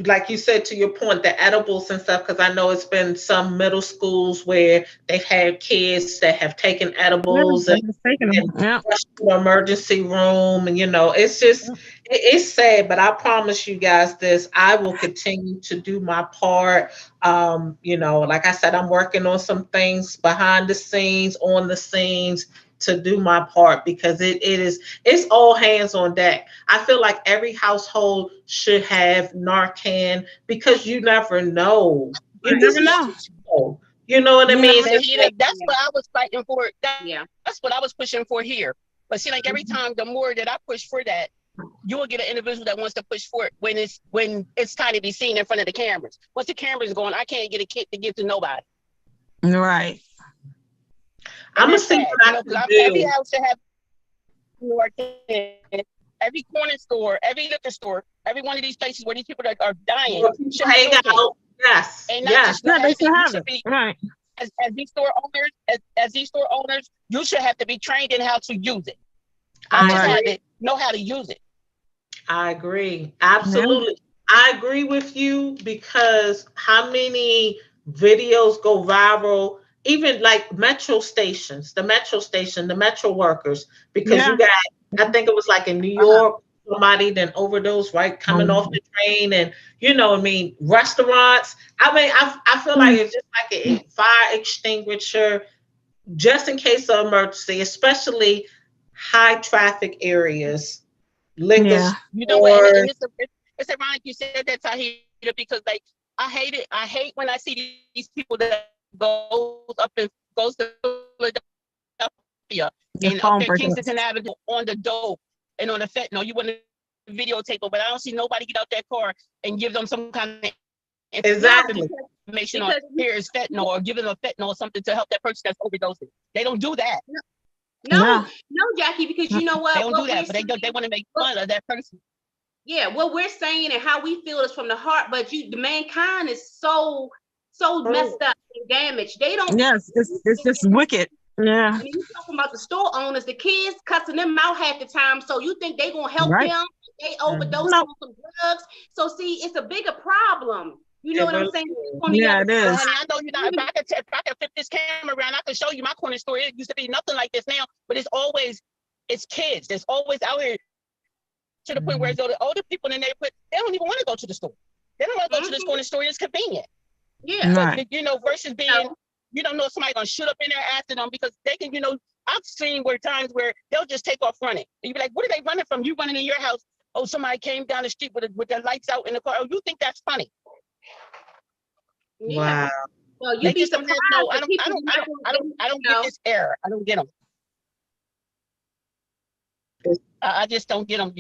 like you said, to your point, the edibles and stuff, because I know it's been some middle schools where they've had kids that have taken Yeah, edibles I'm just taking them. and Yeah. rushed to the emergency room, and it's just, it's sad. But I promise you guys this, I will continue to do my part. Like I said, I'm working on some things behind the scenes, on the scenes, to do my part, because it's all hands on deck. I feel like every household should have Narcan, because you never know. You You just never never know. know. You know what I You mean? never. It's just like, That's Yeah. what I was fighting for. Yeah. That's what I was pushing for here. But see, like every time, the more that I push for that, you will get an individual that wants to push for it when it's time to be seen in front of the cameras. Once the cameras going, I can't get a kid to give to nobody, Right. I'm and gonna it's see sad, what I can because every do. house should have more kids. Every corner store, every liquor store, every one of these places where these people that are dying Where people should have hang Narcan, out. Yes, and not yes, just Yeah, not they have still it. You have should it. be Right. as these store owners, as these store owners, you should have to be trained in how to use it. Not I just Right. have agree. it, know how to use it. I agree. Yeah. Absolutely. I agree with you, because how many videos go viral, even like metro station, the metro workers, because you Yeah. got, I think it was like in New Uh-huh. York, somebody then overdosed, right? Coming off the train, and I mean, restaurants. I mean, I feel like it's just like a fire extinguisher, just in case of emergency, especially high traffic areas, liquor Yeah. You know what? And stores. it's ironic you said that, Tauheedah, because like I hate it. I hate when I see these people that goes up and goes to Philadelphia and up there Your Kensington phone breaking Avenue up. on the dope and on the fentanyl. You want to videotape it, but I don't see nobody get out that car and give them some kind of No, information Exactly. on here is because fentanyl, or give them a fentanyl or something to help that person that's overdosing. They don't do that. no, Yeah. no, Jackie, because you know They don't what? do What that, we're but they saying, want to make what, fun of that person. yeah, what we're saying and how we feel is from the heart. But the mankind is so Oh, messed up and damaged. They don't. Yes. It's just wicked. Yeah. And you talking about the store owners, the kids cussing them out half the time. So you think they gonna help Right. them? They overdose No. on some drugs. So see, it's a bigger problem. You know It what I'm really saying? is. On the Yeah, other it is. Well, honey, I know you're not. If I could flip this camera around, I can show you my corner store. It used to be nothing like this now, but it's kids. There's always out here to the point where the older people in the neighborhood, they don't even want to go to the store. They don't want to go to the corner store. It's convenient. Yeah. Right. But versus being, you don't know if somebody gonna shoot up in there after them because they can, I've seen times where they'll just take off running. And you be like, what are they running from? You running in your house? Oh, somebody came down the street with their lights out in the car. Oh, you think that's funny? Yeah. Wow. Well, you'd They be just don't surprised. have no. I don't get this error. I don't get them. I just don't get them.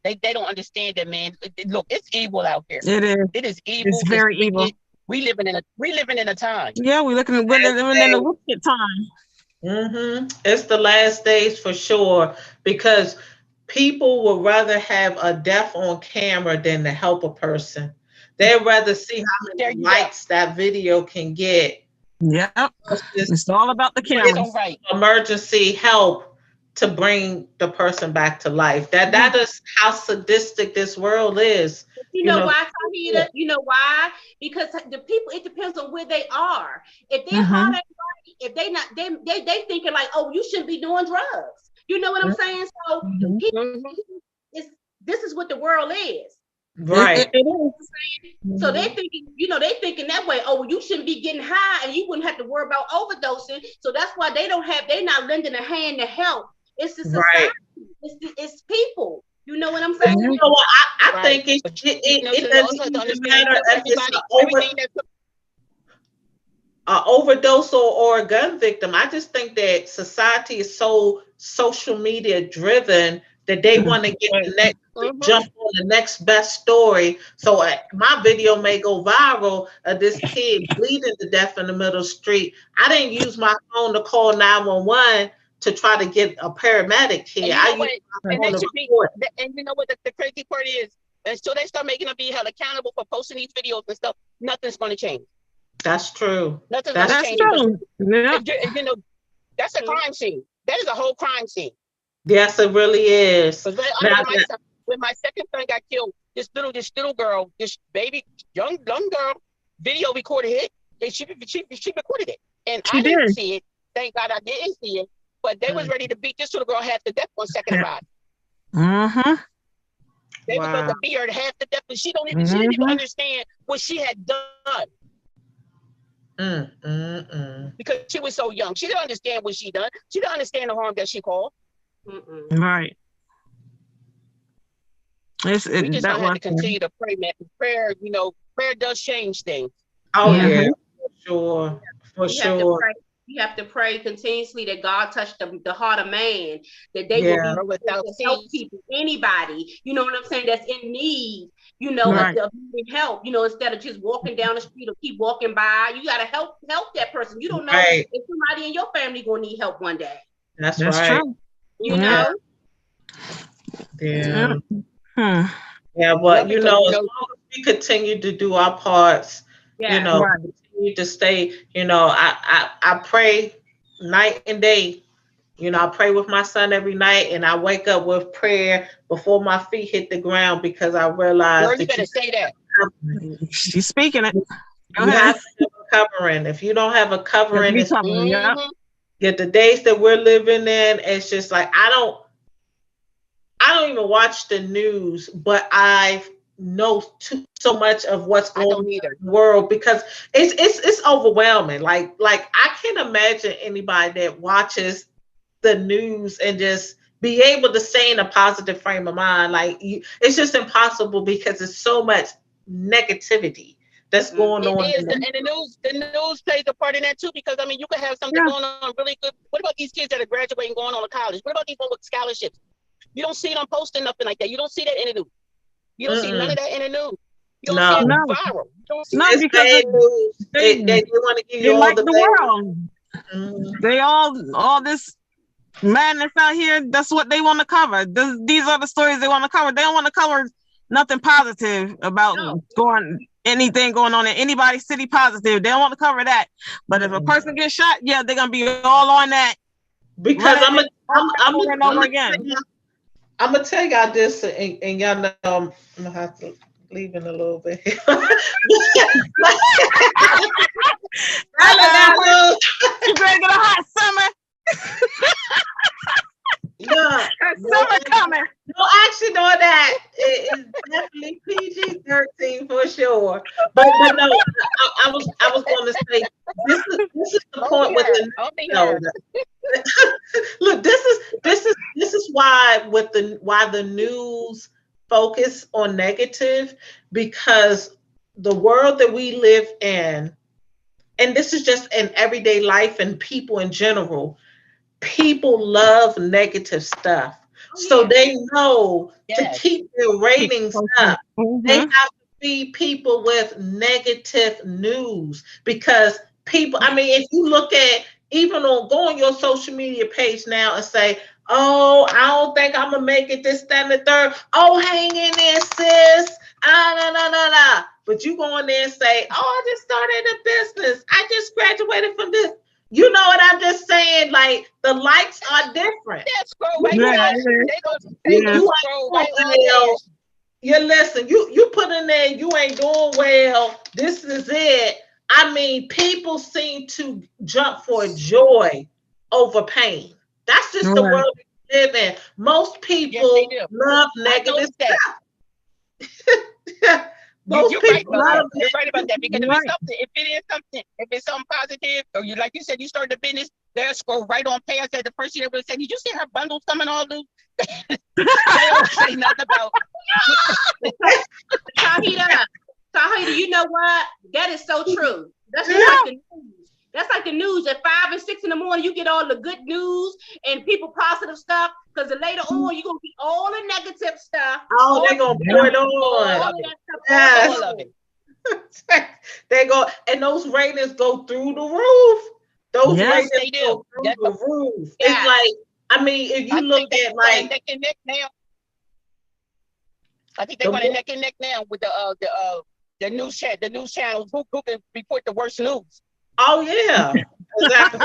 They don't understand that, man. Look, it's evil out here. It is. It is evil. It's very evil. We living in a time. Yeah, we're living in a wicked time. It's the last days for sure, because people would rather have a death on camera than to help a person. They'd rather see how many likes that video can get. Yep. It's all about the It's cameras. so right. Emergency help to bring the person back to life. That is how sadistic this world is. You know why, Tauheedah? You know why? Because the people, it depends on where they are. If they're hard at right, if they not, they thinking like, oh, you shouldn't be doing drugs. You know what I'm saying? So this is what the world is. Right. It is. So they're thinking, they thinking that way. Oh, well, you shouldn't be getting high, and you wouldn't have to worry about overdosing. So that's why they're not lending a hand to help. It's the society. Right. It's people. You know what I'm saying? You know what? I think it doesn't even matter if it's an overdose or a gun victim. I just think that society is so social media driven that they want to get the next jump on the next best story. So my video may go viral of this kid bleeding to death in the middle of the street. I didn't use my phone to call 911 to try to get a paramedic here. And you know what the crazy part is? Until they start making them be held accountable for posting these videos and stuff, nothing's going to change. That's true. Nothing's going to change. True. Yeah. That's a crime scene. That is a whole crime scene. Yes, it really is. When my second son got killed, this little girl, this baby, young girl, video recorded it, and she recorded it. And I didn't see it. Thank God I didn't see it. But they was ready to beat this little girl half to death on second ride. They were going to beat her half to death, but she didn't even understand what she had done. Because she was so young. She didn't understand what she done. She didn't understand the harm that she caused. Right. We just don't have to continue to pray, man. Prayer does change things. Oh yeah, for sure. You have to pray continuously that God touched the heart of man, that they will be without help people, anybody, you know what I'm saying, that's in need, of help, instead of just walking down the street or keep walking by. You got to help that person. You don't know if somebody in your family going to need help one day. That's right. True. You know? Yeah. Yeah, but as long as we continue to do our parts, continue to stay, I pray night and day. I pray with my son every night, and I wake up with prayer before my feet hit the ground, because I realize that you better say that. She's speaking it. You have to have a covering. If you don't have a covering, it's the days that we're living in, it's just like I don't even watch the news, but I know so much of what's going on in the world, because it's overwhelming. Like I can't imagine anybody that watches the news and just be able to stay in a positive frame of mind. Like it's just impossible, because there's so much negativity that's going on. And the news plays a part in that too, because you could have something going on really good. What about these kids that are graduating, going on to college? What about these people with scholarships? You don't see them posting nothing like that. You don't see that in the news. You don't see none of that in the news. You don't see it viral. No, because they want to give you all the world. They all this madness out here. That's what they want to cover. These are the stories they want to cover. They don't want to cover nothing positive about anything going on in anybody's city positive. They don't want to cover that. But if a person gets shot, they're gonna be all on that. Because over and over again. I'm gonna tell y'all this, and y'all know I'm gonna have to leave in a little bit. You drinking a hot summer? Yeah, Summer coming. no action on that. It's definitely PG-13 for sure. But no, I was going to say this is the point with the no. Look, this is why why the news focus on negative, because the world that we live in, and this is just in everyday life and people in general, people love negative stuff. So they know to keep their ratings up, they have to feed people with negative news, because people, I mean, if you look at, even go on your social media page now and say, oh, I don't think I'm gonna make it, this, that, and the third. Oh, hang in there, sis. Ah, no, no, no, no. But you go in there and say, oh, I just started a business. I just graduated from this. You know what I'm just saying? Like, the likes are different. You listen, you put in there, you ain't doing well. This is it. I mean, people seem to jump for joy over pain. That's just the world we live in. Most people love negative stuff. Most people love you're right about that, because if it's something positive, or like you said, you started a business, they'll scroll right on past that. The person that would say, "Did you see her bundles coming all loose?" They don't say nothing about. Tauheedah, you know what? That is so true. That's just like the news. That's like the news at 5 and 6 in the morning. You get all the good news and people positive stuff, because later on you're gonna get all the negative stuff. Oh, they're gonna pour it on. All of that stuff. All of it. They go, and those ratings go through the roof. Those ratings go through the roof. Yeah. It's like, I mean, if you look at like neck and neck now. I think they're going neck and neck now with the news chat, the news channels who can report the worst news. Oh yeah, exactly.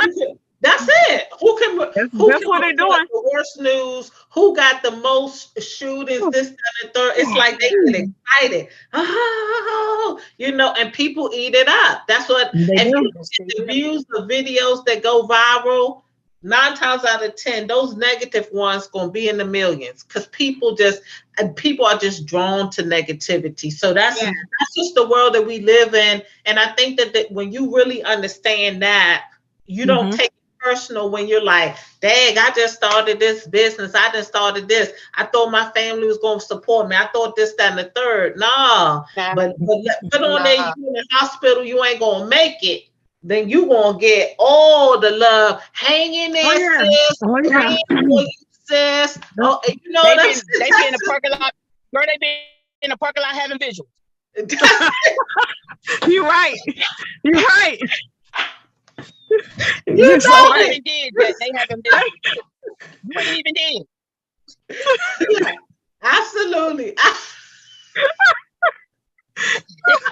That's it. That's what they're doing. The worst news? Who got the most shootings? This, that, and third. It's like they get excited. Oh, and people eat it up. That's what. And the views, the videos that go viral, 9 times out of 10, those negative ones gonna be in the millions, because people are just drawn to negativity. So that's just the world that we live in. And I think that when you really understand that, you don't take it personal when you're like, dang, I just started this business. I just started this. I thought my family was going to support me. I thought this, that, and the third. No, but put on there, you in the hospital, you ain't going to make it. Then you going to get all the love. Hang in there, sis. Praying for you, sis. Oh, they be in the parking lot. Girl, they be in the parking lot having visuals. You're right. You're right. You know even did that. They haven't been. You ain't even did. Absolutely.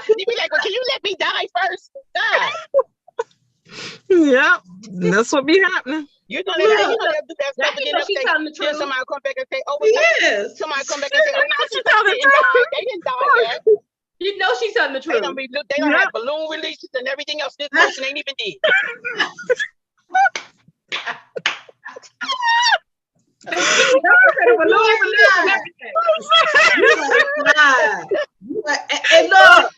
You be like, well, can you let me die first? Die. Yep, that's what be happening. You know they'll do that stuff again. She's telling the truth. Somebody come back and say, "Oh, somebody come back and say, oh, she telling the truth. They didn't die yet." You know she's telling the truth. They don't have balloon releases and everything else. This person ain't even dead. And look,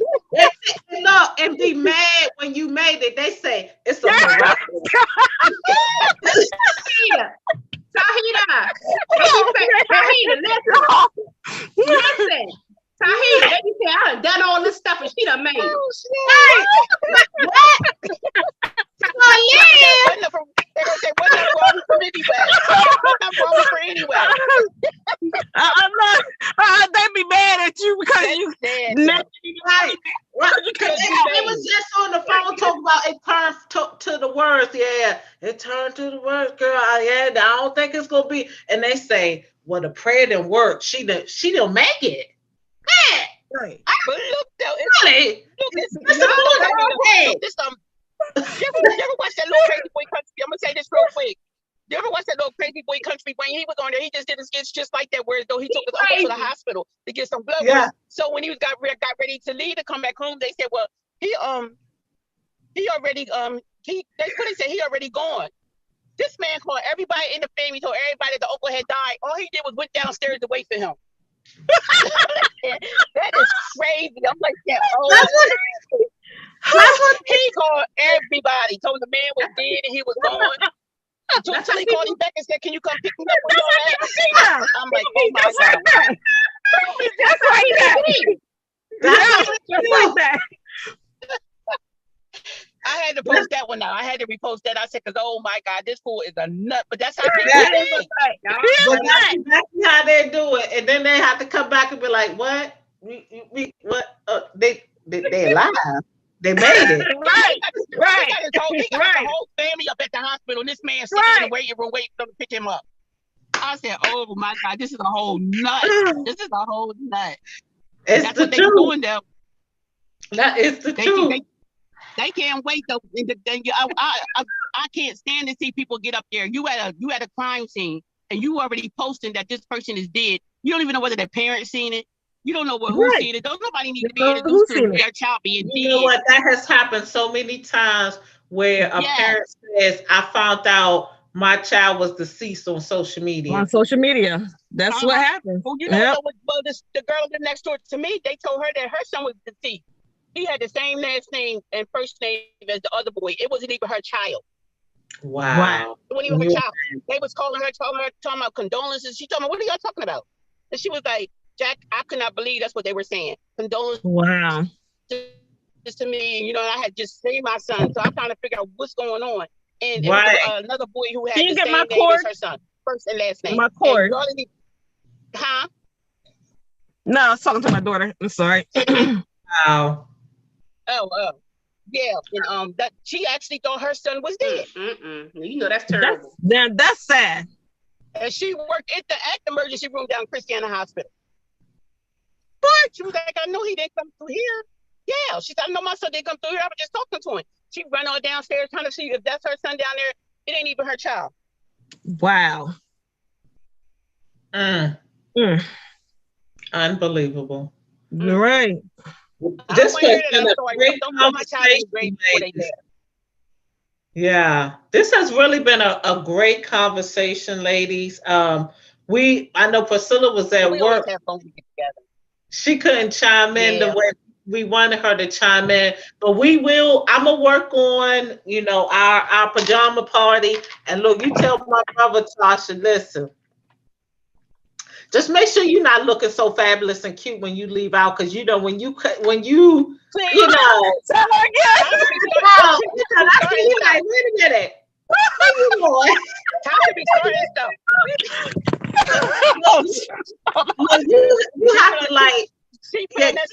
and be mad when you made it. They say it's a miracle. Tauheedah, listen. Tauheedah, they say I done all this stuff and she done made it. What? They're gonna say, what's not wrong for anyway? What's not wrong for anyway? I'm not. They be mad at you because you right. It was just on the phone talking about it turned to the worst. Yeah, it turned to the worst, girl. I don't think it's gonna be. And they say, well, the prayer didn't work. She didn't make it. Man. Right. But look though, really? You ever watch that little crazy boy country? I'm gonna say this real quick. You ever watch that little Crazy Boy Country when he was on there? He just did his skits just like that, where though he took his uncle to the hospital to get some blood work. So when he got ready to leave to come back home, they said, well, he already they said he already gone. This man called everybody in the family, told everybody the uncle had died. All he did was went downstairs to wait for him. That is crazy. I'm like, yeah, that's what he called everybody. Told the man was dead and he was gone. Until he called him back and said, "Can you come pick me up when you're at?" I'm like, "Oh my God!" That's like that. That's like that. I had to post that one out. I had to repost that. I said, "Cause oh my God, this fool is a nut." But that's how people is. But that's exactly how they do it, and then they have to come back and be like, "What? What? They alive? They made it." Right. They got the whole family up at the hospital, and this man sitting in the waiting room waiting for them to pick him up. I said, "Oh my God, this is a whole nut. This is a whole nut." It's that's the what truth. They doing though. That is the truth. They can't wait though. I can't stand to see people get up there. You at a crime scene and you already posting that this person is dead. You don't even know whether their parents seen it. You don't know who's seen it. Don't nobody need to be introduced to their child being dead. You know what? That has happened so many times where a parent says, "I found out my child was deceased on social media." On social media, that's what happened. Well, you know, the girl next door to me, they told her that her son was deceased. He had the same last name and first name as the other boy. It wasn't even her child. Wow. It wasn't even her child. They was talking about condolences. She told me, "What are y'all talking about?" And she was like, "Jack, I could not believe that's what they were saying. Condolences." Wow. Just to me, you know, I had just seen my son, so I'm trying to figure out what's going on. And it was another boy who had the same name as her son, first and last name. My cord. Huh? No, I was talking to my daughter. I'm sorry. Wow. Oh, yeah, and that she actually thought her son was dead. You know that's terrible. That's sad. And she worked at the emergency room down Christiana Hospital. But she was like, "I know he didn't come through here." Yeah, she said, "I know my son didn't come through here. I was just talking to him." She ran on downstairs trying to see if that's her son down there. It ain't even her child. Wow. Unbelievable. Right. This has been a great conversation. Yeah, this has really been a great conversation, ladies. I know Priscilla was at work. Have fun together. She couldn't chime in the way we wanted her to chime in, but I'm gonna work on, our pajama party. And look, you tell my brother Tasha, listen, just make sure you're not looking so fabulous and cute when you leave out, because when you tell her again. Like, wait a minute. Where you going? Tasha be starting stuff. You have to like. She put in that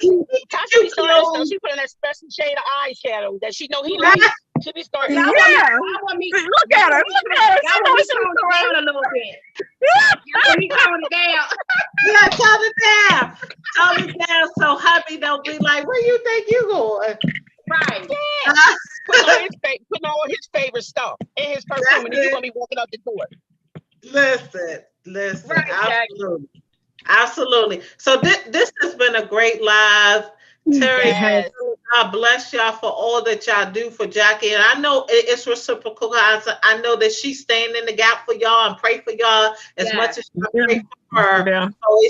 special shade of eyeshadow that she know he likes. She be starting. Look at her. Y'all want me to tone it down a little bit. Y'all want me to tone it down. Yeah, tone it down. So hubby don't be like, "Where you think you going?" Right. Yeah. Putting on his favorite stuff in his perfume, and then you're gonna be walking out the door. Listen. Right, Absolutely. So this has been a great live. Terry, God bless y'all for all that y'all do for Jackie. And I know it's reciprocal. I know that she's staying in the gap for y'all and pray for y'all as much as you pray for her. Yeah. So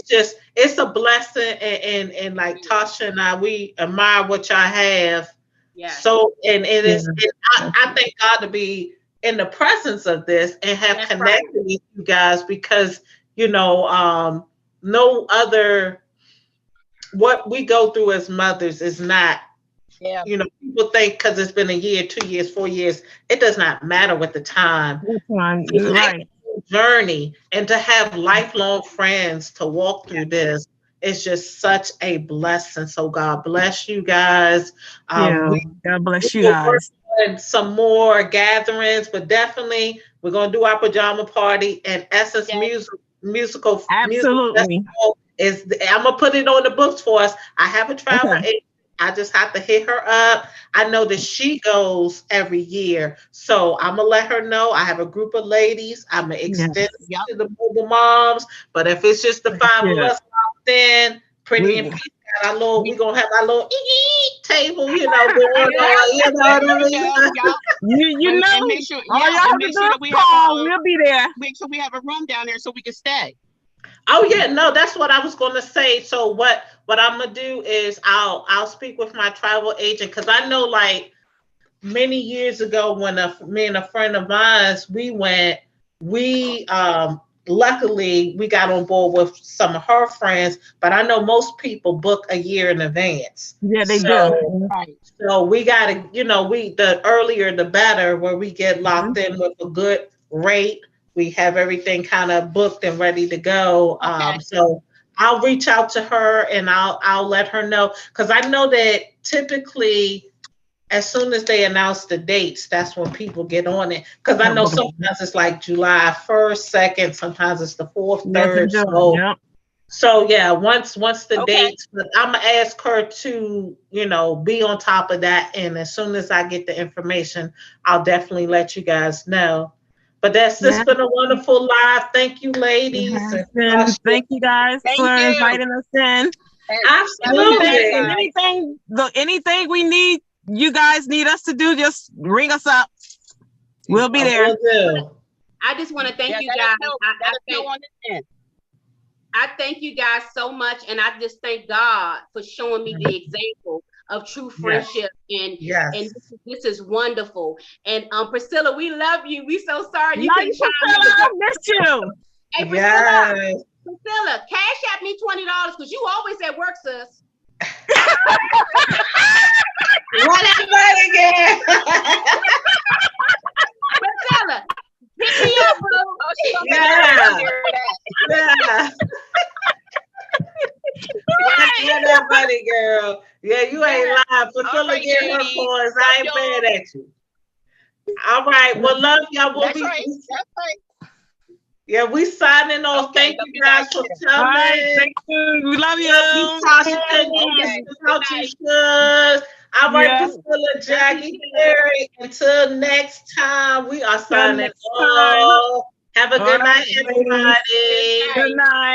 it's a blessing. And like Tasha and we admire what y'all have. Yeah. So, I thank God to be in the presence of this and have connected with you guys, because, no other, what we go through as mothers is not, people think because it's been a year, 2 years, 4 years, it does not matter what the time. Right. Journey, and to have lifelong friends to walk through this is just such a blessing. So God bless you guys. God bless you guys. Some more gatherings, but definitely we're going to do our pajama party and Essence musical. Absolutely. I'm going to put it on the books for us. I have a travel agent I just have to hit her up. I know that she goes every year. So I'm going to let her know. I have a group of ladies. I'm going to Yeah. extend it Yep. to the mobile moms. But if it's just the five of Yeah. us locked in, Pretty and We, Peace got our little, We, we're going to have our little table, going on, there what I you mean? go. Yep. you And know, make sure, all yeah, y'all and have to make do sure is that we have call. We'll be there. make sure we have a room down there so we can stay. Oh yeah, no, that's what I was going to say. So what I'm gonna do is I'll speak with my travel agent because I know like many years ago when me and a friend of mine we went, we luckily we got on board with some of her friends, but I know most people book a year in advance. Yeah, they So do. Right. so we gotta, we the earlier the better, where we get locked Mhm. in with a good rate. We have everything kind of booked and ready to go. Okay. So I'll reach out to her and I'll let her know because I know that typically as soon as they announce the dates, that's when people get on it. Because I Start know booking. sometimes it's like July 1st, 2nd, sometimes it's the 4th, Yes, they 3rd. do. So Yep. so yeah, once the Okay. dates, but I'm gonna ask her to, be on top of that. And as soon as I get the information, I'll definitely let you guys know. But that's Yeah. just been a wonderful live. Thank you, ladies. And And thank you guys for Thank you. inviting us in. And have a good Anything, night, absolutely. and guys. anything we need, you guys need us to do, just ring us up. We'll be I there. will do. I just want to thank Yeah, you let us guys. know. I, Let I us know thank on the end. I thank you guys so much, and I just thank God for showing me the example of true Yes. friendship, and Yes. this is wonderful. And Priscilla, we love you. We so sorry you Love couldn't you, chime in. Priscilla. Missed you. Hey, Yes. Priscilla, cash at me $20 because you always at work, sis. Run that money again. Priscilla, hit me up, bro. Oh, she gonna be Yeah. to hear that. Yeah. Run that money, girl. Yeah, you ain't Yeah. lying. All Priscilla right, get her ladies. coins. Love I ain't y'all. mad at you. All right. Well, love y'all. That's right. That's right. Yeah, we signing off. Okay. Thank Love you you guys guys for too. All right. coming. Thank you. We love Love you, you. Tasha. Thank Okay. you, Good Tasha. night. Should. All right, Yeah. Priscilla, Love Jackie, you, too. Terry. Until next time, we are Till signing next time. off. Have a All good right, night, ladies. Good everybody. night. Good night.